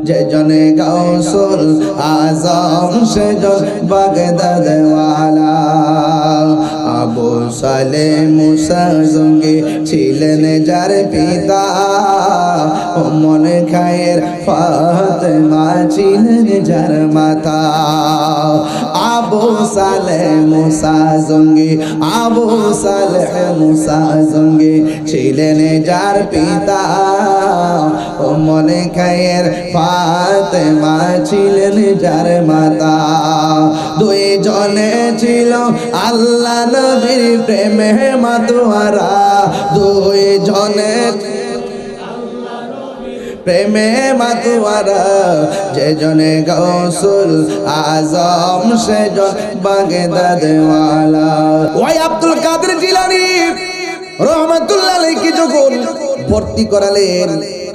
যে জনে গাউসুল আজম সেজন বাগদাদ ওয়ালা আবু সালেহ মুসা জঙ্গি ছিলেন যার পিতা উম্মুল খায়ের ফাতেমা ছিলেন যার মাতা আবু সালেহ মুসা জঙ্গি আবু সালেহ মুসা জঙ্গি ছিলেন যার পিতা উম্মুল খায়ের ফাতেমা ছিলেন যার মাতা দুই জনে ছিল আল্লাহ নবীর প্রেমে মাতোয়ারা দুই জনে প্রেমে মাতোয়ারা যে জনে গাউসুল আজম সেজন বাগদাদ ওয়ালা ওই আব্দুল কাদের জিলানী রহমাতুল্লাহ আলাইহি যখন ভর্তি করালেন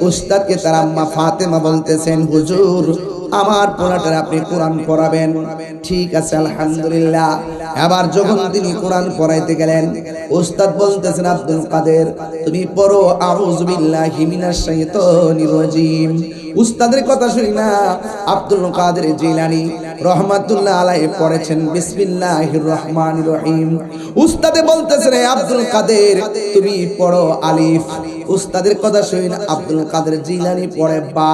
উস্তাদকে তার আম্মা ফাতেমা বলতেছেন হুজুর আমার পোলাটার আপনি কোরআন পড়াবেন ঠিক আছে আলহামদুলিল্লাহ এবার যখন তিনি কোরআন পড়াইতে গেলেন উস্তাদ বলতেছেন আব্দুল কাদের তুমি পড়ো আউযু বিল্লাহি মিনাশ শাইতানির রাজিম উস্তাদের কথা শুনি না আব্দুল কাদের জিলানী রহমাতুল্লাহ আলাইহি পড়েছেন বিসমিল্লাহির রহমানির রহিম উস্তাদে বলতেছেন আব্দুল কাদের তুমি পড়ো আলিফ উস্তাদের কথা শুনি না আব্দুল কাদের জিলানী পড়ে বা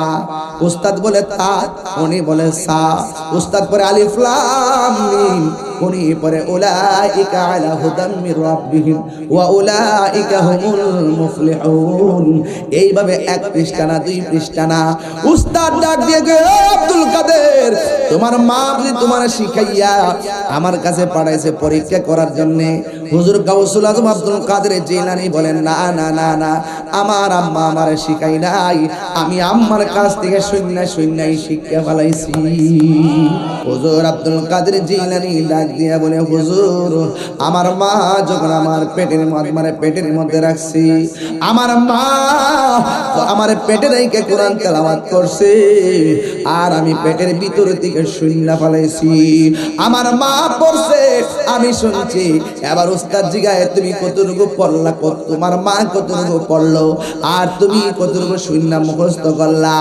উস্তাদ বলে তা উনি বলে সা উস্তাদ পড়ে আলিফ লাম মিম উনি পড়ে উলাইকা আলা হুদাম মির রাব্বিহিম ওয়া উলাইকা হুমুল মুফলিহুন এইভাবে এক পৃষ্ঠা না দুই পৃষ্ঠা না উস্তাদ ডাক দিয়ে গো আব্দুল কাদের তোমার মা যদি তোমার শিখাইয়া আমার কাছে পাঠাইছে পরীক্ষা করার জন্য হুজুর গাউসুল আজম আব্দুল কাদের জিলানী বলেন না না না না আমার আম্মা আমারে শিখাই নাই আমি আম্মার কাছ থেকে শূন্যই শিক্ষা ফলাইছি হুজুর আব্দুল কাদের জিলানী ডাক দিয়া বলে হুজুর আমার মা যখন আমার পেটের মধ্যে রাখছি আমার মা আমার পেটে রেখে কোরআন তেলাওয়াত করছে আর আমি পেটের ভিতর থেকে শূন্য ফলাইছি আমার মা পড়ছে আমি শুনছি এবার উস্তাদ জিগায় তুমি কতটুকু পড়লা তোমার মা কতটুকু পড়লো আর তুমি কতটুকু শূন্য মুখস্থ করলা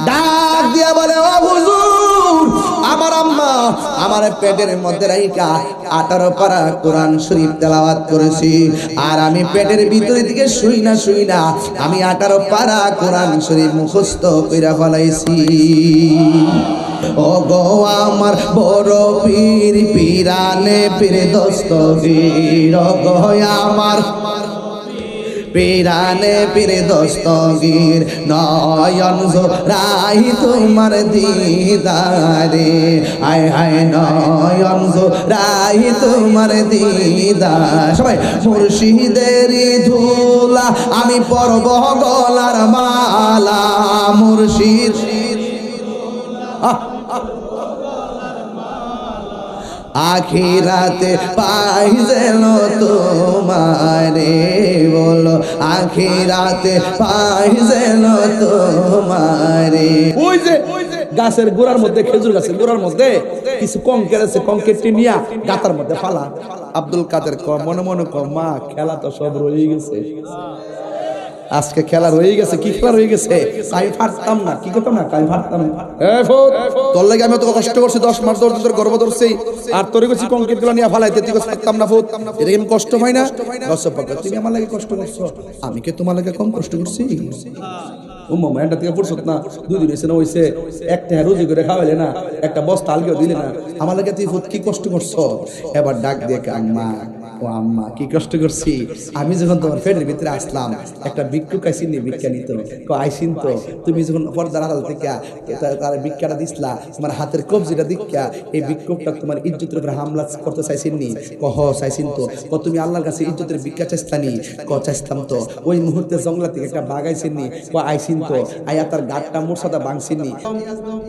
ডাক দিয়া বলে ও হুজুর আমার আম্মা আমার পেটের মধ্যে রাইখা 18 পারা কোরআন শরীফ তেলাওয়াত করেছি আর আমি পেটের ভিতর থেকে শুই না আমি 18 পারা কোরআন শরীফ মুখস্থ কইরা ফলাইছি ও গো আমার বড় পীর পীরানে পীর দস্তগীর ও গো আমার পীরানে পীর দস্তগীর নয়ন জোড়াই তোমার দিদারে আয় হায় নয়ন জোড়াই তোমার দিদার সবাই মুর্শিদের ধুলা আমি পরব গলার মালা মুর্শিদ আখিরাতে পাই যেন তোমারে বলো আখিরাতে পাই যেন তোমারে ওই যে গাছের গোড়ার মধ্যে খেজুর গাছের গোড়ার মধ্যে কিছু কংকের আছে কংকেরটি নিয়া গাতার মধ্যে ফালা আব্দুল কাদের মনে মনে মা খেলা তো সব রয়ে গেছে আজকে খেলা রয়ে গেছে কি খেলা রয়ে গেছে আমি ফাটতাম না কি করতাম না আমি ফাটতাম না তোর লাগে আমি তো কষ্ট করছি 10 মাস ধরে তোর গর্ব ধরছি আর তোর কাছে কংক্রিট গুলো নিয়ে ফালাইতে তুই ফাটতাম না ফুট এটা কি কষ্ট হয় না তুমি আমার লাগে কষ্ট করছো আমি কি তোমার লাগে কম কষ্ট করছি ও মামা এটা থেকে ফুরসত না 2 দিন হইছে না হইছে একটা রোজি করে খাওয়াইলে না একটা বস্তা আলগেও দিলে না আমার লাগে তুই ফুট কি কষ্ট করছো এবার ডাক দিয়ে আম্মা ও আম্মা কি কষ্ট করছি আমি যখন তোমার পেটের ভিতরে আসলাম একটা ভিক্ষুক আইসিনি ভিক্ষা নিত আইসিন তো তুমি যখন পর্দার আড়াল থেকে তার ভিক্ষাটা দিসলা তোমার হাতের কবজিটা দীক্ষা এই ভিক্ষুকটা তোমার ইজ্জতের উপরে হামলা করতে চাইছিনি চাইছিন তো তুমি আল্লাহর কাছে ইজ্জতের ভিক্ষা চাইস্তানি চাইতাম তো ওই মুহূর্তে জঙ্গলা থেকে একটা বাগাইছিনি আইসিন তো আয়া তার গাটটা মোরসাদা ভাঙছিনি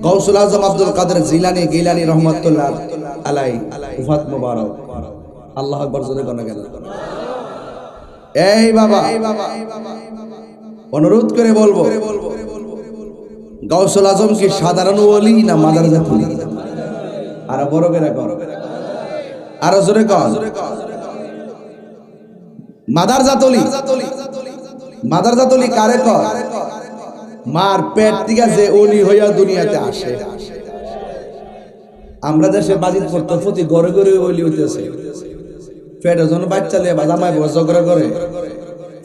গাউসুল আজম আব্দুল কাদের জিলানী রহমাতুল্লাহ আলাইহি ওয়াফাত মুবারক আল্লাহু আকবার জোরে গান গেল এই বাবা অনুরোধ করে বলবো গাউসুল আজম কি সাধারণ ওলি না মাদারজাত ওলি আর বড় করে কর আর জোরে কর মাদারজাত ওলি কারে কর মার পেট থেকে যে ওলি হইয়া দুনিয়াতে আসে। আমরা দেশে বাজিত পড়তো প্রতি ঘরে ঘরে ওলি হইতেছে। ফেডো জন বাচ্চা নিয়ে জামাই ঝগড়া করে,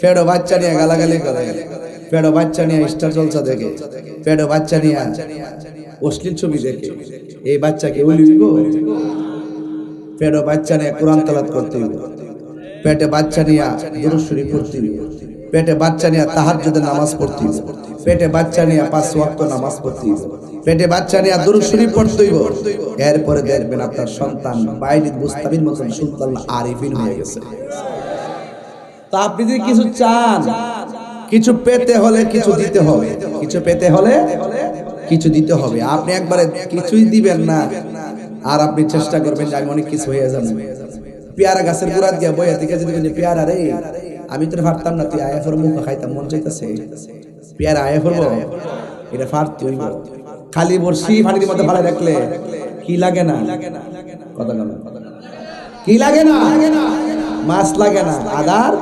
ফেডো বাচ্চা নিয়ে গালাগালি করে, ফেডো বাচ্চা নিয়ে স্টার জলসা দেখে, ফেডো বাচ্চা নিয়ে অশ্লীল ছবি দেখে। এই বাচ্চাকে ওলি হইব? ফেডো বাচ্চা নিয়ে কোরআন তেলাওয়াত করতে হইব, পেটে বাচ্চা নিয়ে দুরূদ শরীফ পড়তে হইব, পেটে বাচ্চা নিয়ে তাহাজ্জুদের নামাজ পড়তে হইব, পেটে বাচ্চা নিয়ে 5 ওয়াক্ত নামাজ পড়তে হইব, পেটে বাচ্চা নিয়ে দুরূদ শরীফ পড়তে হইব। এরপরে দেখবেন আপনার সন্তান বাইরে বুস্তাবির মতন সুলতান আরিফিন হয়ে গেছে। তা আপনি যদি কিছু চান, কিছু পেতে হলে কিছু দিতে হবে, কিছু পেতে হলে কিছু দিতে হবে। আপনি একবারে কিছুই দিবেন না আর আপনি চেষ্টা করবেন যে আমি অনেক কিছু হয়ে যাবো। পেয়ারা গাছের গোড়া দিয়া বইয়া থেকে যদি পেয়ারা রে আমি তো পারতাম না, তুই আয়া ফের মুখ খাইতাম, মন চাইতেছে পেয়ারা আয়া ফেরবো, এটা ফারতে হইব। খালি বর্ষি পানির মধ্যে ভালো রাখলে কি লাগে না, কথা বলেন, কি লাগে না? মাছ লাগে না, আদার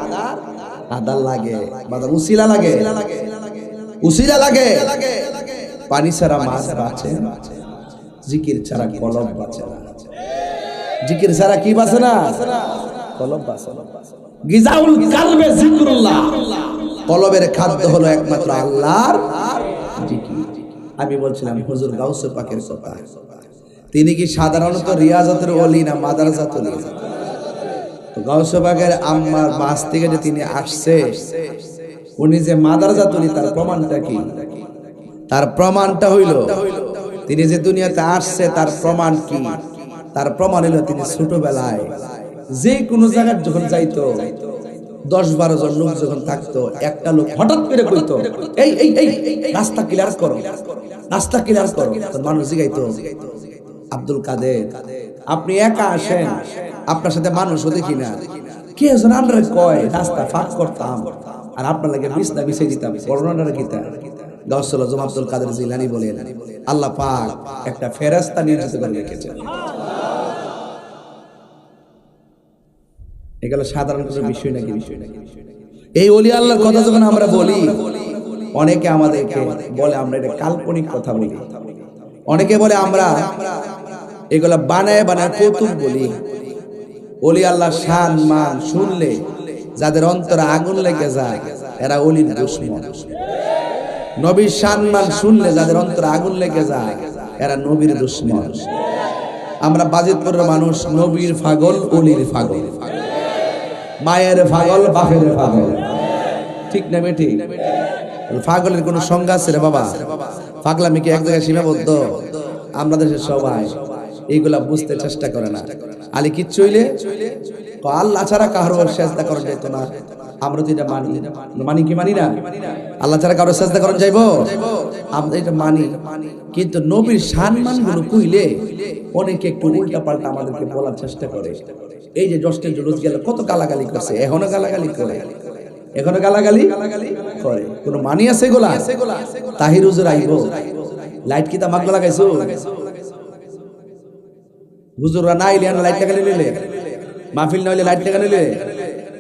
আদার লাগে, বাদার উসিলা লাগে, উসিলা লাগে। পানি ছাড়া মাছ বাঁচে, জিকির ছাড়া কলম বাঁচে না। জিকির ছাড়া কি বাঁচে না? কলম বাঁচে না। গিজাউল কালবে জিকরুল্লাহ, কলবের খাদ্য হলো একমাত্র আল্লাহর জিকির। আমি বলছিলাম হুজুর গাউসে পাকের কথা। তিনি কি সাধারণত রিয়াজতের ওলি না মাদারাজাতুল ওলি? তো গাউসে পাকের আম্মার মাস থেকে যে তিনি আসছে, উনি যে মাদারাজাতুল ওলি, তার প্রমাণটা কি? তার প্রমাণটা হইল তিনি যে দুনিয়াতে আসছে, তার প্রমাণ কি? তার প্রমাণ হইল তিনি ছোটবেলায় যে কোনো জায়গায় যখন যাইতো, 10-12 জন লোক যখন থাকতো, একটা লোক হঠাৎ করে কইতো এই এই এই রাস্তা ক্লিয়ার করো, রাস্তা ক্লিয়ার করো। মানুষ জিগাইতো আব্দুল কাদের আপনি একা আসেন, আপনার সাথে মানুষও দেখি না, কে যেন আমরা কয় রাস্তা ফাঁক করতাম আর আপনার লাগে বিছনা বিছিয়ে দিতাম। করোনার কিতা গাউসুল আজম আব্দুল কাদের জিলানী বলেন, আল্লাহ পাক একটা ফেরেশতা নিয়োজিত করে রেখেছেন। এগুলো সাধারণ কোনো বিষয় নাকি? এই ওলি আল্লাহর কথা যখন আমরা বলি, অনেকে আমাদেরকে বলে আমরা এটা কাল্পনিক কথা বলি, অনেকে বলে আমরা এগুলা বানায় বানায় কৌতুক বলি। ওলি আল্লাহ শান মান শুনলে যাদের অন্তরে আগুন লেগে যায় এরা ওলির দুশমন। নবীর শান মান শুনলে যাদের অন্তরে আগুন লেগে যায় এরা নবীর দুশমন। আমরা বাজিতপুরের মানুষ নবীর পাগল, ওলির পাগল, মায়ের পাগল, বাপের পাগল, ঠিক না বেটি? পাগলের কোন সংজ্ঞা আছে রে বাবা? পাগলামি কি এক জায়গায় সীমাবদ্ধ? আমরা দেশের সবাই এইগুলা বুঝতে চেষ্টা করে না। আলী কিচ্ছু হইলে আল্লাহ ছাড়া কারো সেজদা করা যেত না। আমরা তো এটা মানি, মানি কি মানি না? আল্লাহ ছাড়া কারো সেজদা করা যাইব? আমরা এটা মানি, কিন্তু নবীর সম্মান গুলো কইলে অনেকে একটু উল্টা পাল্টা আমাদেরকে বলার চেষ্টা করে। এই যে জষ্টের জুলুস গেল, কত গালাগালি করছে, এখনো গালাগালি করে, এখনো গালাগালি করে। কোন মানি আছে এগুলা? তাহির হুজুর আইব, লাইট কি তা মাগলা লাগাইছো? হুজুররা না আইলে লাইট লাগালে নিলে, মাহফিল না হইলে লাইট লাগালে নিলে,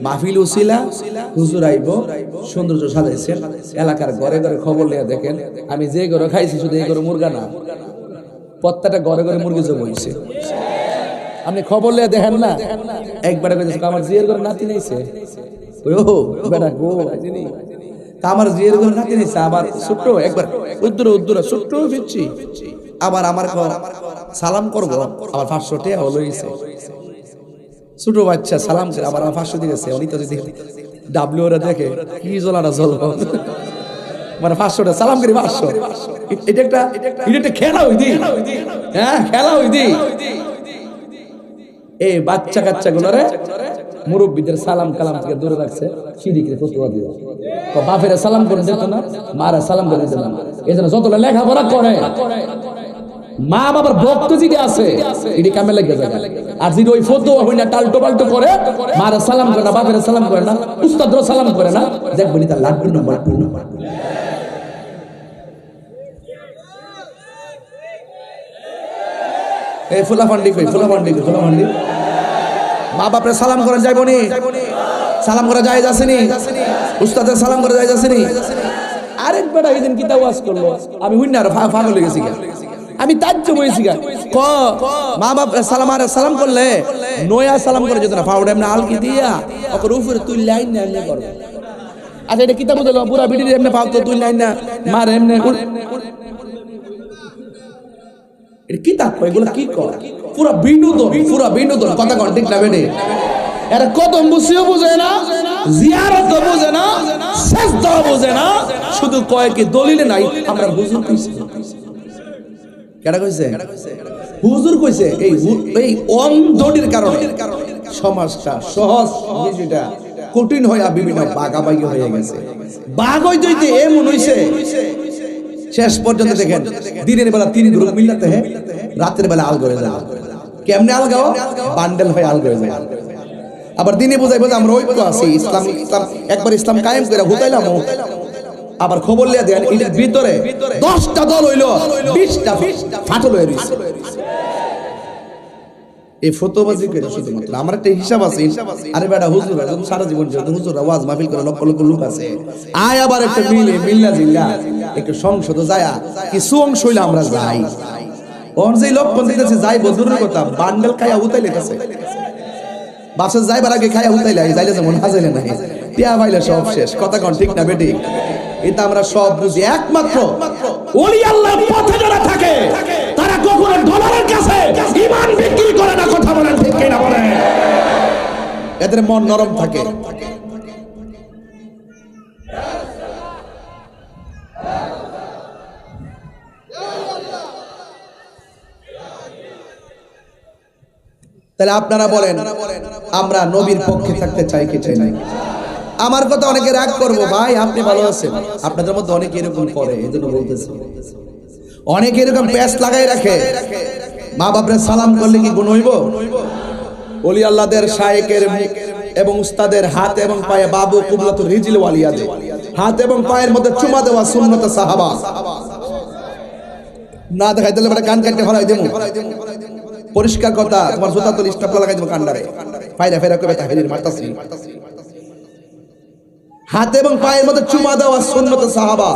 মাহফিল উসিলা হুজুর আইব, সৌন্দর্য সাজাইছেন, এলাকার ঘরে ঘরে খবর লিয়া দেখেন। আমি যে ঘরে খাইছি শুধু এই ঘরে মুরগা না, প্রত্যেকটা ঘরে ঘরে মুরগি জব হইছে। আপনি খবর লিয়া দেখেন না, একবারে কইছে আমার জিয়ের ঘরে নাতি নাইছে, ও বেটা গো জিনি তা আমার জিয়ের ঘরে নাতি নাইছে, আবার ছোট্ট একবার উদ্দুরা উদ্দুরা ছোট্ট ফিরছি, আবার আমার সালাম করব, আবার 500 টাকা হলো হইছে। ছোট বাচ্চা সালাম করে আবার 500 দিয়েছে। উনি তো যদি ডাব্লিউ রে দেখে কি জ্বলাটা জ্বলব, মানে 500 টাকা সালাম করি 500। এটা একটা খেলা হই দি, হ্যাঁ খেলা হই দি। এই বাচ্চা কাচ্চা গুলোরে মুরব্বীদের সালাম কালাম থেকে দূরে রাখছে, শিরিকের ফতোয়া দিও। তো বাপের সালাম করে দিত না, মারা সালাম করে দিত না। এজন্য যতটা লেখাপড়া করে মা বাবার ভক্ত যদি আছে এটি কামে লেগে যায়। আর যদি ওই ফতোয়া হই না টালটো পাল্টো করে, মারা সালাম করে না, বাপের সালাম করে না, উস্তাদরা সালাম করে না, দেখবেন তার লাড্ডু নম্বর 2 নম্বর। এই ফুলাফান্ডি কই, ফুলাফান্ডি কই, ফুলাফান্ডি মা বাপের সালাম করা যাইব নি? সালাম করা যায় যাচ্ছে নি? উস্তাদের সালাম করা যায় যাচ্ছে নি? আরেক বেটা এদিন কিতা ওয়াজ করলো, আমি হুইনা আর পাগল হয়ে গেছি। আমি তাজ্জব হয়েছি গা, ক মা বাপ সালাম করলে নয়া সালাম করে যেত না, পাউডার এমনি আলকি দিয়া ওর উপরে তুই লাইন না এমনি করবে। আচ্ছা এটা কিতা বুঝলো, পুরা ভিডিও এমনি পাও তো তুই লাইন না মার এমনি, এটা কি তাক এগুলো কি কর, পুরা বিনোদন কথা কন ঠিক না বেটে? এরা কদম বুঝিও বুঝে না, জিয়ারত বুঝে না, সেজদা বুঝে না, শুধু কয় কি দলিলে নাই আমরা হুজুর কইছি। কেডা কইছে? হুজুর কইছে। এই অন্ধটির কারণে সমাজটা সহজ যেটা কঠিন হইয়া বিভিন্ন বাগাবাগি হয়ে গেছে। বাঘ হইতে এমন হইছে শেষ পর্যন্ত দেখেন দিনের বেলা 3 গ্রুপ মিলাতে হ্যাঁ, রাতের বেলা আল করে যায়। কেমনে আল গাও? বান্ডেল হয়ে আল করে যায়। আবার দিনে বোঝাই আমরা ঐক্য আছি, ইসলাম একবার ইসলাম কায়েম করে হুতাইলাম, আবার খবর লিয়া দেন এটার ভিতরে 10টা দল হইলো 20টা ফাটল হয়ে রইছে। এই ফতোয়াবাজি করে শুধুমাত্র আমার একটা হিসাব আছে। আরে বেটা হুজুররা যখন সারা জীবন যেহেতু হুজুররা ওয়াজ মাহফিল করে লক্ষ লক্ষ লোক আছে, আয় আবার একটা মিল্লা জিল্লা একটু সংসদ যায় কিছু অংশ হইলে আমরা যাই। ওর যে লক্ষণ দিতেছে যাই বদুরের কথা, বান্ডেল খাইয়া উতাইলে গেছে, বাসে যাইবার আগে খাইয়া উতাইলে যাইলে যেমন হাজাইলে নাই টিয়া ভাইলে সব শেষ। কথা কন ঠিক না বেটি? এটা আমরা সব বুঝি। একমাত্র ওলি আল্লাহর পথে যারা থাকে তারা কখনো ডলারের কাছে ঈমান বিক্রি করে না। কথা বলেন ঠিক কি না বলেন? এদের মন নরম থাকে। তাহলে আপনারা বলেন আমরা নবীর পক্ষে থাকতে চাই কি চাই না? আমার কথা অনেকে রাগ করবো, ভাই আপনি ভালো আছেন, আপনাদের মধ্যে অনেকে এরকম করে, এজন্য বলতেছি। অনেকে এরকম প্যাচ লাগাই রাখে, মা বাপরে সালাম করলে কি গুণ হইব? ওলি আল্লাহদের শায়েকের এবং উস্তাদের হাত এবং পায়ে বাবু কুবলাতুর রিজিল ওয়ালিয়াদে হাত এবং পায়ের মধ্যে চুমা দেওয়া সুন্নত সাহাবা না দেখাই দিলে বড় কান কাটতে ফলাই দেবো। পরিষ্কার কথা, তোমার জুতা তো স্টাপ লাগাই দেবো কান্ডারে, ফাইরা ফেরা করে তাহরির মারতাছি। হাত এবং পায়ের মধ্যে চুমা দেওয়া সুন্নত সাহাবা।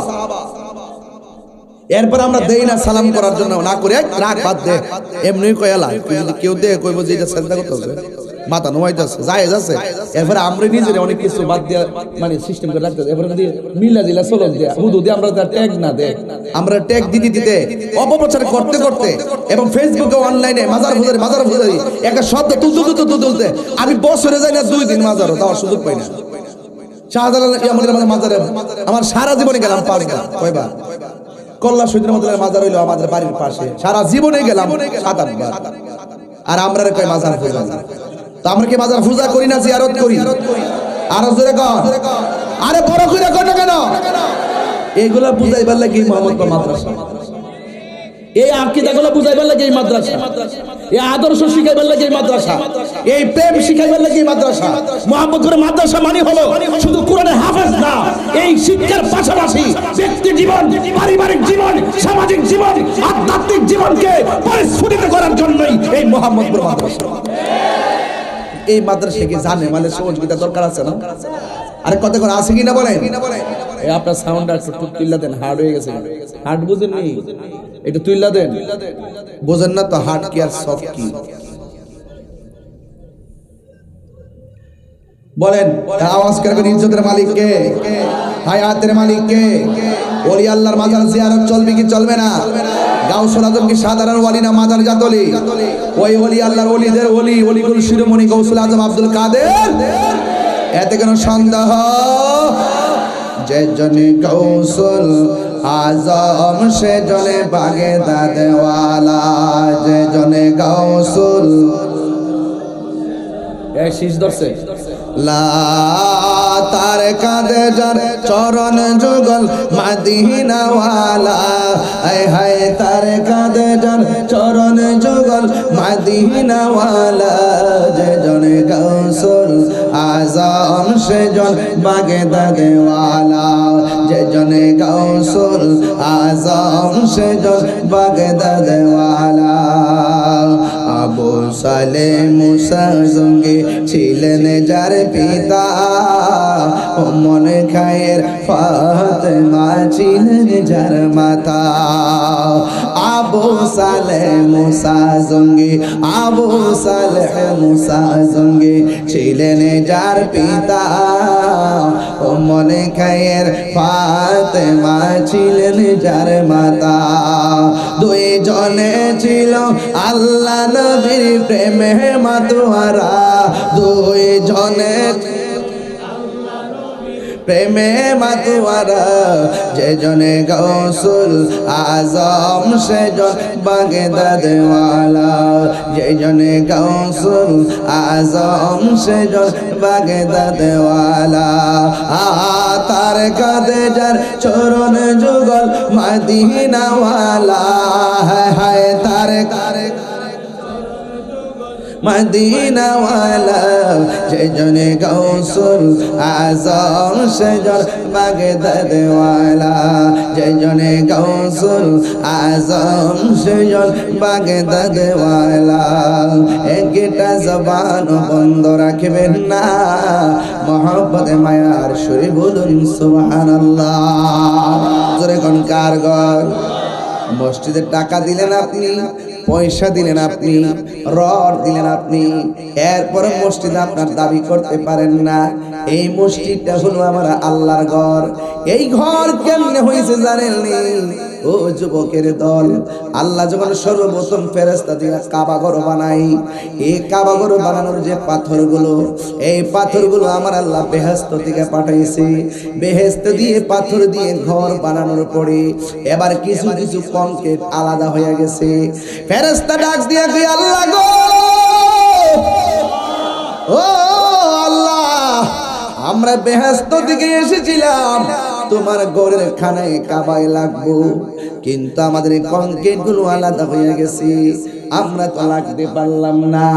এরপর আমরা দেই না সালাম করার জন্য, না করে রাগ বাদ দে এমনি কয়ালা, যদি কেউ দে কইব যে এটা চিন্তা করতেছে মাথা নোয়াইতেছে জায়েজ আছে। এরপর আমরা নিজেরা অনেক কিছু বাদ দিয়া মানে সিস্টেম করে রাখতে, এরপর যদি মিলা জিলা চলক দেয়া হুদু দিয়ে আমরা ট্যাগ না দে, আমরা ট্যাগ দিতে অপপ্রচার করতে করতে এবং ফেসবুকে অনলাইনে মাজার ফুজারি একটা শব্দ তুলতে আমি বছরে যাই না 2 দিন মাজারও যাওয়ার সুযোগ পাই না। শাহজালাল আমাদের মাজারে আমার সারা জীবনে গেলাম 5 বার, কয়বার? কল্লা শহীদের মাজার হইলো আমাদের বাড়ির পাশে, সারা জীবনে গেলাম 7-8 বার। আর আমরা কয় মাজার পূজা, তো আমরা কি মাজার পূজা করি না জিয়ারত করি? আর জোরে কর, আরে বড় করে কর না কেন? এইগুলা বুঝাইবার লাগি মোহাম্মদপুর মাদ্রাসা, এই আকীদাগুলো বুঝাইবার লাগি এই মাদ্রাসা, এই আদর্শ শিখাইবার লাগি এই মাদ্রাসা, এই প্রেম শিখাইবার লাগি এই মাদ্রাসা। মোহাম্মদপুর মাদ্রাসা মানে হলো শুধু কোরআনের হাফেজ না, এই শিক্ষার পাশাপাশি ব্যক্তি জীবন, পারিবারিক জীবন, সামাজিক জীবন, আধ্যাত্মিক জীবনকে পরিস্ফুটিত করার জন্যই এই মোহাম্মদপুর মাদ্রাসা। এই মাদ্রাসা কি জানে মানে সহযোগিতা দরকার আছে না? আরে কত করে আছে কিনা বলেন? এই আপনার সাউন্ডটা একটু তুইলা দেন, হার্ড হয়ে গেছে। হার্ড বুঝেন নি, একটু তুইলা দেন। বুঝেন না তো হার্ড কি আর সফট কি? বলেন আওয়াজ করে, ইজ্জতের মালিক কে? হায়াতের মালিক কে? ওলি আল্লাহর মাজার জিয়ারত চলবে কি চলবে না? গাউসুল আজম কি সাধারণ ওলি না মাজার জাতলি? ওই ওলি আল্লাহর ওলিদের ওলি, ওলিকুল শিরোমণি গাউসুল আজম আব্দুল কাদের। এতে কোনো সন্দেহ? যে জনে গাউসুল আজম সে জনে বাগেদাদ ওয়ালা, যে জনে গাউসুল এই শীষ ধরছে লা তার কাঁধে যার চরণ যুগল মদিনা ওয়ালা, হায় হায় তার কাঁধে যার চরণ যুগল মদিনা ওয়ালা, যে জনে গাউসুল আজম সে জন বাগেদাদ ওয়ালা, যে জনে গাউসুল আজম সে জন বাগেদাদ ওয়ালা। আবু সালেহ মুসা জঙ্গি ছিলেন যার পিতা, উম্মে খায়ের ফাতেমা ছিলেন যার মাতা। আবু সালেহ মুসা জঙ্গি, আবু সালেহ মুসা জঙ্গি ছিলেন যার পিতা, উম্মে খায়ের ফাতেমা ছিলেন যার মাতা। দুই জনে ছিল আল্লাহ নবীর প্রেমে মাতোয়ারা, দুই জনে প্রেমে মাতোয়ারা, যে জনে গৌসুল আজম সেজন বাগদাদ ওয়ালা, যে জনে গৌসুল আজম সেজন বাগদাদ ওয়ালা। তার কাঁধে যার চরণ যুগল মদিনা ওয়ালা, হায় তার মদিনা ওয়ালা, যে জনে গৌসুল আজম সেজন বাগদাদ ওয়ালা, যে জনে গৌসুল আজম সেজন বাগদাদ ওয়ালা। একটা জবান বন্ধ রাখবেন না, মহব্বত মায়ার সুরে বলুন সুবহানাল্লাহ। জোরে কোন কার ঘর? মসজিদে টাকা দিলেন আপনি, পয়সা দিলেন আপনি, রড দিলেন আপনি, এরপরে মসজিদে আপনার দাবি করতে পারেন না এই মসজিদটা হলো আমার আল্লাহর ঘর। এই ঘর কেমনে হয়েছে জানেননি? ও যুবকের দল, আল্লাহ যখন সর্বপ্রথম ফেরেশতা দিয়ে কাবা ঘর বানাই, এই কাবা ঘর বানানোর যে পাথরগুলো, এই পাথরগুলো আমার আল্লাহ বেহেশত থেকে পাঠাইছে। বেহেশত দিয়ে পাথর দিয়ে ঘর বানানোর পরে এবার কিছু কিছু কংক্রিট আলাদা হয়ে গেছে। ফেরেশতা ডাক দিয়ে কই, আল্লাহ গো, ও আল্লাহ, আমরা বেহেশত থেকে এসেছিলাম তোমার ঘরের খানায় কাবায় লাগবো, কিন্তু আমাদের কংক্রিট গুলো আলাদা হয়ে গেছে, আমরা তো লাগতে পারলাম না।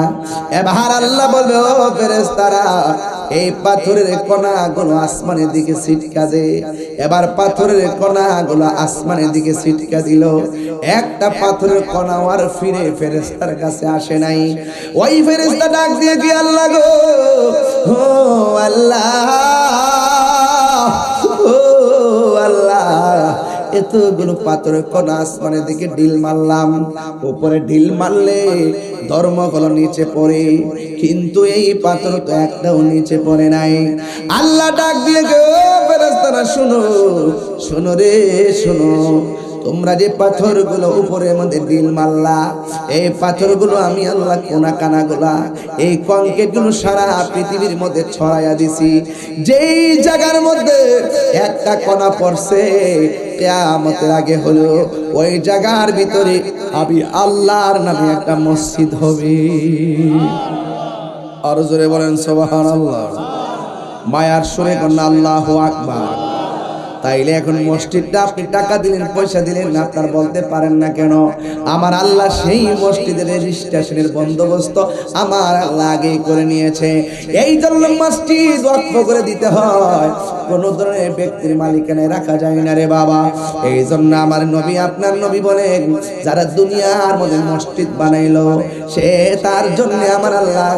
এবার আল্লাহ বলবে, ও ফেরেশতারা, এই পাথরের কণাগুলো আসমানের দিকে ছিটকা দে। এবার পাথরের কণাগুলো আসমানের দিকে ছিটকা দিল, একটা পাথরের কণা আর ফিরে ফেরেশতার কাছে আসে নাই। ওই ফেরেশতা ডাক দিয়ে কি, আল্লাহ গো, ও আল্লাহ, ও আল্লাহ, এতগুলো পাথরের কণা আসমানের দিকে ঢিল মারলাম, উপরে ঢিল মারলে ধর্মগুলো নিচে পড়ে, কিন্তু এই পাথর তো একটাও নিচে পড়ে নাই। আল্লাহ ডাক দিয়ে গো, ফেরেশতারা শুনো, শোনো রে শোনো, তোমরা যে পাথরগুলো উপরের মধ্যে ঢিল মারলা, এই পাথরগুলো আমি আল্লাহ কোনা কানাগুলা, এই কংক্রিটগুলো সারা পৃথিবীর মধ্যে ছড়াইয়া দিছি। যেই জায়গার মধ্যে একটা কণা পড়ছে কিয়ামতের আগে হলো, ওই জায়গার ভিতরে আমি আল্লাহর নামে একটা মসজিদ হবে। আর জোরে বলেন সুবহানাল্লাহ। মায়ার সুরে কন্যা আল্লাহু আকবার। তাইলে এখন মসজিদটা আপনি টাকা দিলেন, পয়সা দিলেন না, আপনার বলতে পারেন না কেন? আমার আল্লাহ সেই মসজিদের রেজিস্ট্রেশনের বন্দোবস্ত আমার আল্লাহ আগেই করে নিয়েছে। এই জন্য মসজিদ ওয়াকফ করে দিতে হয়, কোন ধরনের ব্যক্তির মালিকানায় রাখা যায় না রে বাবা। এই জন্য আমার নবী, আপনার নবী বলেন, যারা দুনিয়ার মধ্যে মসজিদ বানাইলো, সে তার জন্য আমার আল্লাহ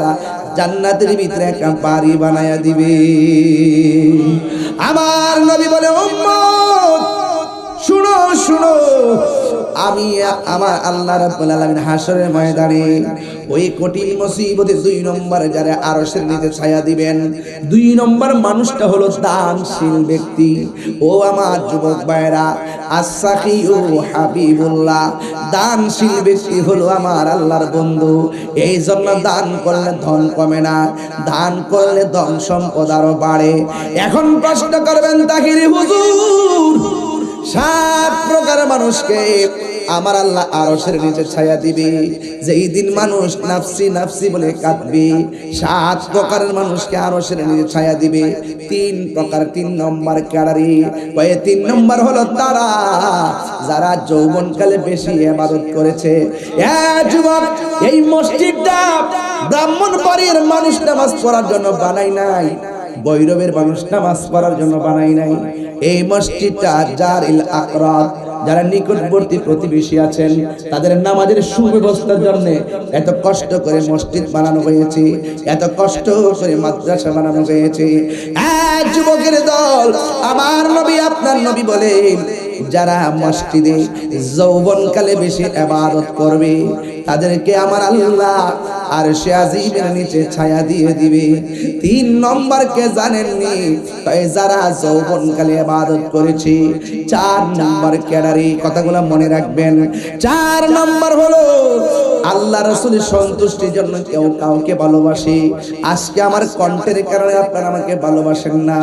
জান্নাতের ভিতরে একটা বাড়ি বানায়া দিবে। আমার নবী বলে, উম্মত শুনো শুনো, আমি আমার আল্লাহ রাব্বুল আলামিন হাসরের ময়দানে ওই কঠিন মুসিবতে 2 নম্বরে যারা আরশের নিচে ছায়া দিবেন, 2 নম্বর মানুষটা হলো দানশীল ব্যক্তি। ও আমার যুবক ভাইরা, as-sakhiyu হাবিবুল্লাহ, দানশীল ব্যক্তি হলো আমার আল্লাহর বন্ধু। এই জন্য দান করলে ধন কমে না, দান করলে ধন সম্পদ আরো বাড়ে। এখন প্রশ্ন করবেন, তাহিরি হুজুর, 7 প্রকার মানুষকে আমার আল্লাহ আরশের নিচে ছায়া দিবে, যেই দিন মানুষ নাফসি নাফসি বলে কাঁদবে, 7 প্রকারের মানুষকে আরশের নিচে ছায়া দিবে। 3 প্রকার, 3 নম্বর ক্যাডারি। ওই 3 নম্বর হলো তারা যারা যৌবনকালে বেশি ইবাদত করেছে। যুবক, এই মসজিদটা ব্রাহ্মণবাড়ির মানুষ নামাজ পড়ার জন্য বানাই নাই, ভৈরবের মানুষ নামাজ পড়ার জন্য বানাই নাই। এই মসজিদটা জারিল আকরাত, যারা নিকটবর্তী প্রতিবেশী আছেন তাদের নামাজের সুব্যবস্থার জন্য এত কষ্ট করে মসজিদ বানানো হয়েছে, এত কষ্ট করে মাদ্রাসা বানানো হয়েছে। যুবকের দল, আমার নবী আপনার নবী বলেন যারা মসজিদে যৌবনকালে বেশি ইবাদত করবে তাদেরকে আমার আল্লাহ আরশে আজিমের নিচে ছায়া দিয়ে দিবে। 3 নম্বর কে জানেননি? যারা যৌবনকালে ইবাদত করেছে। 4 নম্বর ক্যাডারি, কথাগুলো মনে রাখবেন। 4 নম্বর হলো আল্লাহ রাসূলের সন্তুষ্টির জন্য কেউ কাউকে ভালোবাসে। আজকে আমার কণ্ঠের কারণে আপনারা আমাকে ভালোবাসেন না।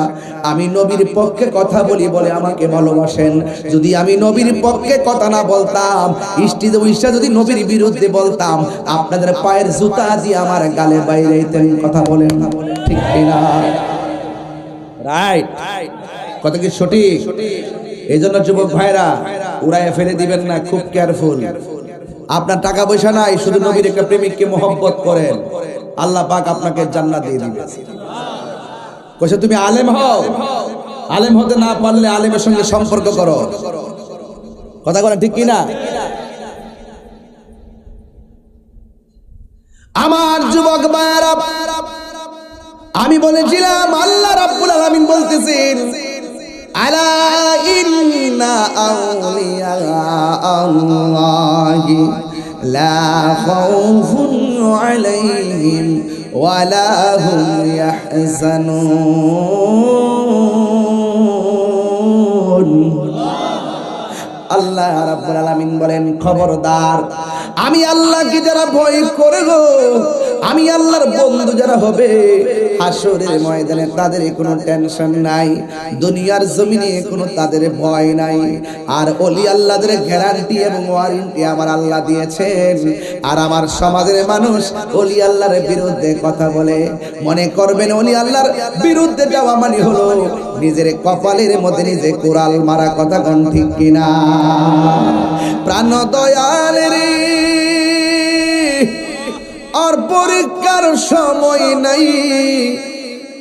আমি নবীর পক্ষে কথা বলি বলে আমাকে ভালোবাসেন। যদি আমি নবীর পক্ষে কথা না বলতাম, ইষ্টিতে উইষ্টা যদি নবীর বিরুদ্ধে বলতাম, আপনাদের পায়ের জুতা দিয়ে আমার গালে বাইরে দিতেন। কথা বলেন না, ঠিক কিনা? রাইট, কথা কি সঠিক? এই জন্য যুবক ভাইরা উড়াইয়া ফেলে দিবেন না, খুব কেয়ারফুল। আপনার টাকা পয়সা নাই, শুধু নবীর একটা প্রেমিককে মহব্বত করেন, আল্লাহ পাক আপনাকে জান্নাত দিয়ে দিবে। কইছে তুমি আলেম হও, আলেম হতে না পারলে আলেমের সঙ্গে সম্পর্ক করো। কথা বলেন, ঠিক কিনা? আমার যুবক ভাইরা, আমি বলেছিলাম আল্লাহ রাব্বুল আলামিন বলতেছেন আলা ইন্না আউলিয়া আল্লাহি লা খাউফুন আলাইহিম ওয়া লা হুম ইয়াহজানুন। আল্লাহ রাব্বুল আলামিন বলেন খবরদার, আমি আল্লাহকে যারা ভয় করে গো, আমি আল্লাহর বন্ধু যারা হবে, হাসরের ময়দানে তাদের কোনো টেনশন নাই, দুনিয়ার জমিনে কোনো তাদের ভয় নাই। আর ওলি আল্লাহদের গ্যারান্টি এবং ওয়ারেন্টি আমার আল্লাহ দিয়েছেন। আর আমার সমাজের মানুষ ওলি আল্লাহর বিরুদ্ধে কথা বলে, মনে করবেন ওলি আল্লাহর বিরুদ্ধে যাওয়া মানে হলো নিজের কপালের মধ্যে নিজে কোরাল মারা। কথা কোন ঠিক কিনা? প্রাণ দয়াল রে, আর পরীক্ষার সময় নাই,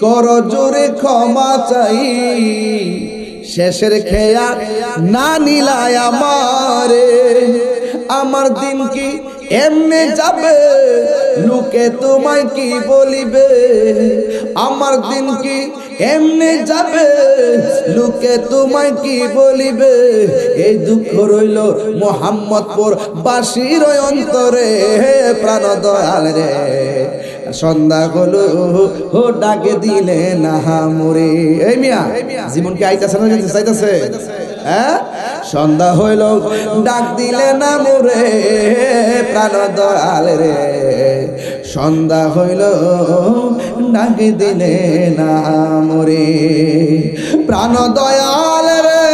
কর জোরে ক্ষমা চাই, শেষের খেয়া না নিলায় আমারে। আমার দিন কি এমনে যাবে, লোকে তোমায় কি বলিবে? আমার দিন কি এমনে যাবে, লোকে তোমায় কি বলিবে? এই দুঃখ রইল মোহাম্মদপুর বাসীর অন্তরে। প্রাণ দয়াল রে, সন্ধ্যা হলো ও ডাকে দিলে না হামরে। এই মিয়া জীবন কি আইতাছে না চাইতাছে? হ্যাঁ, সন্ধ্যা হইল ডাক দিলে না মোরে। প্রাণ দয়াল রে, সন্ধ্যা হইল ডাক দিলে না মোরে। প্রাণ দয়াল রে,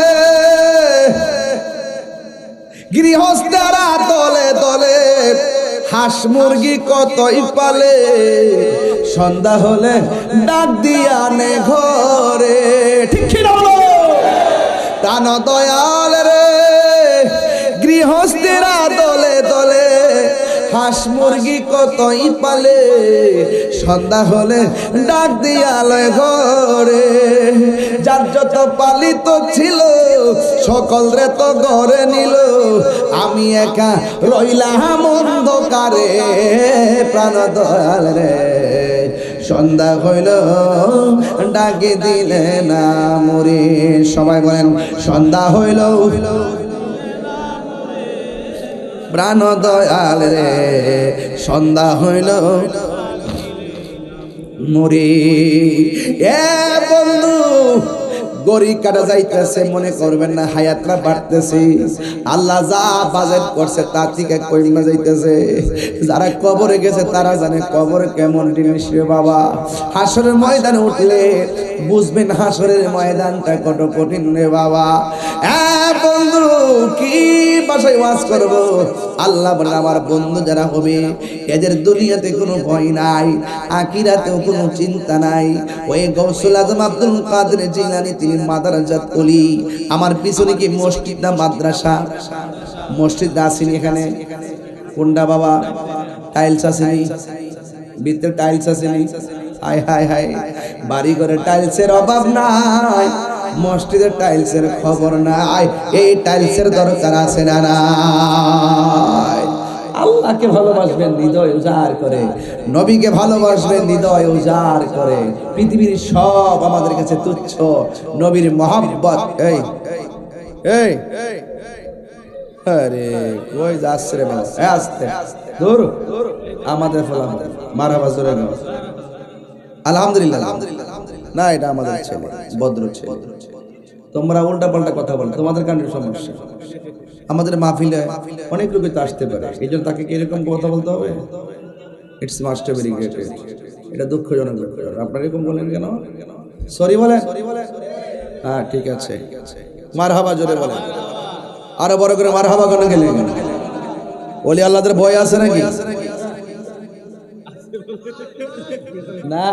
গৃহস্থেরা দলে দলে হাঁস মুরগি কতই পালে, সন্ধ্যা হলে ডাক দিয়া নে ঘরে। ঠিক কিনা বলো? প্রাণ দয়াল রে, গৃহস্থেরা দলে দলে হাঁস মুরগি কতই পালে, সন্ধ্যা হলে ডাক দিয়া লয় ঘরে। যার যত পালিত ছিল সকল রে তো ঘরে নিল, আমি একা রইলাম অন্ধকারে। প্রাণ দয়াল রে, সন্ধ্যা হইল ডাকে দিলে না মরে। সবাই বলেন সন্ধ্যা হইল। প্রাণ দয়াল রে, সন্ধ্যা হইল মরে। এ বন্ধু, গড়ি কাটা যাইতেছে, মনে করবেন না হায়াতটা বাড়তেছে। আল্লাহ যা বাজেট করছে তার থেকে কইমা যাইতেছে। যারা কবরে গেছে তারা জানে কবর কেমন জিনিস রে বাবা। হাসরের ময়দানে উঠলে বুঝবেন হাসরের ময়দানটা কত কঠিন রে বাবা। বন্ধু, কি ভাষায় ওয়াজ করব? আল্লাহ বলেন আমার বন্ধু যারা হবে এদের দুনিয়াতে কোনো ভয় নাই, আখিরাতেও কোনো চিন্তা নাই। ওই গৌসুল আজম আব্দুল কাদের জিলানী তিনি মাদ্রাসাত ওলি। আমার পিছনে কি মসজিদ না মাদ্রাসা? মসজিদ আসেনি এখানে? কোনটা বাবা? টাইলস আসেনি? ভিতরে টাইলস আসেনি? হায় হায় হায়, বাড়ি ঘরে টাইলসের অভাব নাই, মসজিদের টাইলসের খবর নাই, এই টাইলসের দরকার আছে না নাই? আল্লাহকে ভালোবাসবেন হৃদয় উজাড় করে, নবীকে ভালোবাসবেন হৃদয় উজাড় করে। পৃথিবীর সব আমাদের কাছে তুচ্ছ, নবীর মহব্বত। এই এই আরে কই যাচ্ছে রে বাবা? আস্তে দূর আমাদের ফলাম মারহাবা জোরে না। আলহামদুলিল্লাহ, না এটা আমাদের ছেলে, ভদ্র ছেলে। তোমরা উল্টা পাল্টা কথা বলো, তোমাদের কারণে সমস্যা। আমাদের মাহফিলে অনেক লোকই তো আসতে পারে, এই জন্য তাকে কি এরকম কথা বলতে হবে? It's must very great. এটা দুঃখজনক ব্যাপার। আপনারা এরকম বলেন কেন? সরি বলেন। হ্যাঁ ঠিক আছে, মারহাবা জোরে বলেন, আরো বড় করে মারহাবা কেন গেলেন? ওলি আল্লাহদের ভয় আছে নাকি? না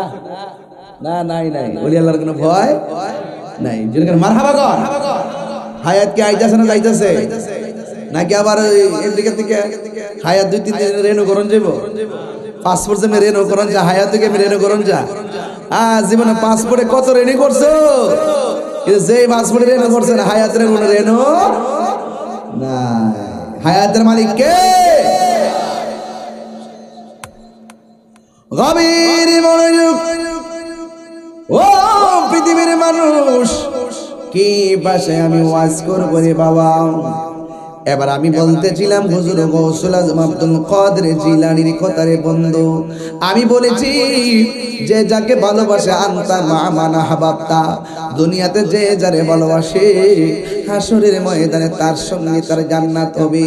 না, নাই নাই, ওলি আল্লাহর কোনো ভয় নাই। মারহাবা কর। হায়াত কি আইতাছে না যাইতাছে? নাকি আবার আমেরিকা থেকে হায়াত 2-3 দিন রেনু করন যাব? পাসপোর্ট যে রেনু করন যা, হায়াত থেকে রেনু করন যা। জীবনে পাসপোর্টে কত রেনু করছো? যে পাসপোর্টে রেনু করছেন, হায়াতের কোনো রেনু না। হায়াতের মালিক কে? গভীর মনোযোগ। ও পৃথিবীর মানুষ, কি ভাষায় আমি ওয়াজ করব রে বাবা? এবার আমি বলতেছিলাম হুজুর গৌসুল আজম আব্দুল কাদের জিলানীর কথা রে বন্ধু। আমি বলেছি যে যাকে ভালোবাসে আনতা মামানা হাবাবতা, দুনিয়াতে যে যারে ভালোবাসে হাসরের ময়দানে তার সঙ্গে তার জান্নাত হবে।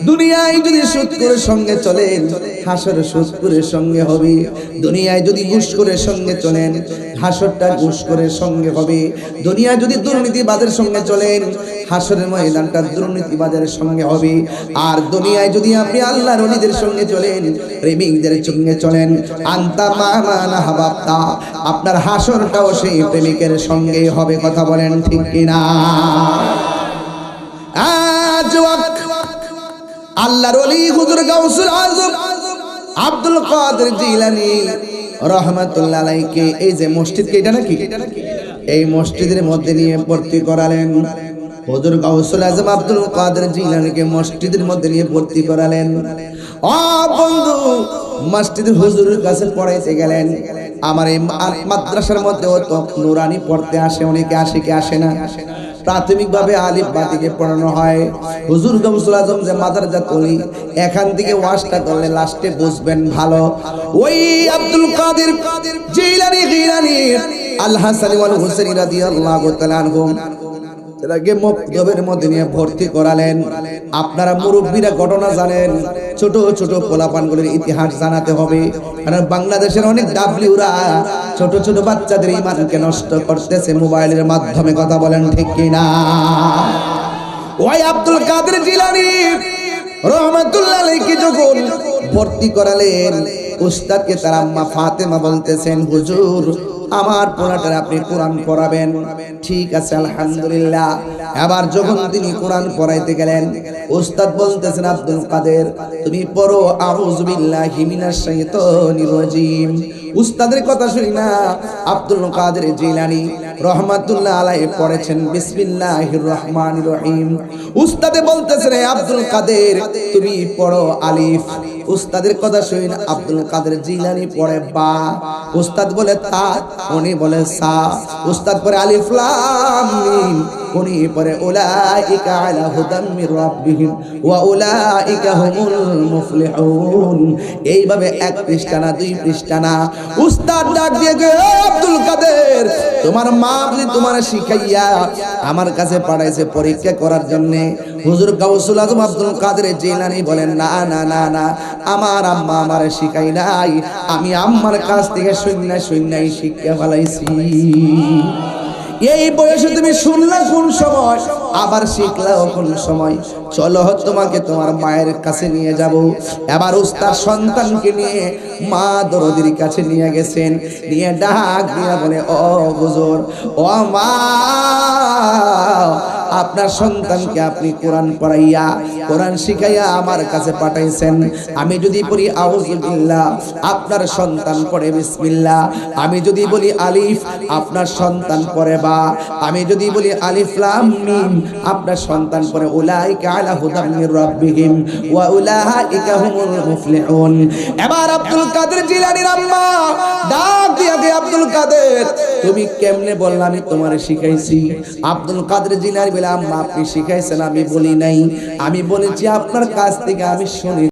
দুনিয়ায় যদি সুদখোরের সঙ্গে চলেন, হাসরে সুদখোরের সঙ্গে হবে। দুনিয়ায় যদি ঘুষখোরের সঙ্গে চলেন, হাসরটা ঘুষখোরের সঙ্গে হবে। দুনিয়ায় যদি দুর্নীতিবাদের সঙ্গে চলেন, হাসরের ময়দানটা দুর্নীতিবাদের সঙ্গে হবে। আর দুনিয়ায় যদি আপনি আল্লাহর ওলিদের সঙ্গে চলেন, প্রেমিকদের সঙ্গে চলেন, আনতা মামানা হাবাবতা, আপনার হাসরটাও সেই প্রেমিকের সঙ্গে হবে। কথা বলেন ঠিক কিনা? আজ আল্লাহর ওলি হুজুর গাউসুল আজম আব্দুল কাদের জিলানী রহমাতুল্লাহ আলাইহিকে এই যে মসজিদকে, এটা নাকি এই মসজিদের মধ্যে নিয়ে ভর্তি করালেন। হুজুর গাউসুল আজম আব্দুল কাদের জিলানীকে মসজিদের মধ্যে নিয়ে ভর্তি করালেন। ও বন্ধু, মসজিদের হুজুরের কাছে পড়াইতে গেলেন। আমার এই মাদ্রাসার মধ্যে তো নুরানি পড়তে আসে, অনেকে আসে কি আসে না? প্রাথমিকভাবে আলিফ বা থেকে পড়ানো হয়। হুজুর গাউসুল আজম যে মাদ্রাসা তৈরি, এখান থেকে ওয়াজটা করলে লাস্টে বুঝবেন ভালো। ওই আব্দুল কাদের জিলানী আল হাসানি ওয়াল হুসাইনি রাদিয়াল্লাহু তাআলা আনহুম এটাকে মক্তবের মধ্যে নিয়ে ভর্তি করালেন। আপনারা মুরব্বীরা ঘটনা জানেন, ছোট ছোট পোলাপানগুলোর ইতিহাস জানাতে হবে, কারণ বাংলাদেশের অনেক ডাবলিউরা ছোট ছোট বাচ্চাদের ঈমানকে নষ্ট করতেছে মোবাইলের মাধ্যমে। কথা বলেন ঠিক কিনা? ওই আব্দুল কাদের জিলানী রহমাতুল্লাহ আলাইহি যখন ভর্তি করালেন, উস্তাদকে তার আম্মা ফাতেমা বলতেছেন, হুজুর আমার পোলাটার আপনি কোরআন পড়াবেন। ঠিক আছে আলহামদুলিল্লাহ। এবার যখন তিনি কোরআন পড়াইতে গেলেন, উস্তাদ বলতেছেন, আব্দুল কাদের তুমি পড়ো আউযু বিল্লাহি মিনাশ শাইতানির রাজিম। উস্তাদের কথা শুনি না, আব্দুল কাদের জিলানী রহমাতুল্লাহ আলাইহি পড়েছেন বিসমিল্লাহির রহমানির রহিম। উস্তাদে বলতেছেন, আব্দুল কাদের তুমি পড়ো আলিফ। উস্তাদের কথা শুনি না, আব্দুল কাদের জিলানী পড়ে বা, উস্তাদ বলে তা, উনি বলে সা। উস্তাদ পড়ে আলিফ লাম মিম, উনি পড়ে উলাইকা আলা হুদাম মির রাব্বিহিম ওয়া উলাইকা হুমুল মুফলিহুন। এইভাবে এক পৃষ্ঠা না, 2 পৃষ্ঠা না, উস্তাদ ডাক দিয়ে গে, আব্দুল কাদের তোমার মা যদি তোমার শিখাইয়া আমার কাছে পাঠাইছে পরীক্ষা করার জন্য। হুজুর গাউসুল আজম আব্দুল কাদের জিলানী বলেন, না না না না, আমার আম্মা আমারে শিখাই নাই, আমি আম্মার কাছ থেকে শূন্যাই শিক্ষা ফেলাইছি। এই বয়সে তুমি শুনলা কোন সময়, আবার শিখলাও কোন সময়? চলো তোমাকে তোমার মায়ের কাছে নিয়ে যাব। এবার উস্তাদ সন্তানকে নিয়ে মা দরদির কাছে নিয়ে গেছেন, নিয়ে ডাক দিয়া বলে, ও হুজুর, ও মা, আপনার সন্তানকে আপনি কোরআন পড়াইয়া কোরআন শিখাইয়া আমার কাছে পাঠাইছেন। আমি যদি পড়ি আউযু বিল্লাহ, আপনার সন্তান পড়ে বিসমিল্লাহ। আমি যদি বলি আলিফ, আপনার সন্তান পড়ে বা। আমি যদি বলি আলিফ লাম মিম, আপনার সন্তান পড়ে উলাইকা আলা হুদাম মির রাব্বিহিম ওয়া উলাইকা হুমুল মুফলিহুন। এবার আব্দুল কাদের জিলানীর আম্মা ডাক দিয়া গে, আব্দুল কাদের তুমি কেমনে বললা আমি তোমারে শিখাইছি? আব্দুল কাদের জিলানী বলে, আম্মা আপনি শিখাইছেন, আমি বলি নাই, আমি বলেছি আপনার কাছ থেকে আমি শুনি।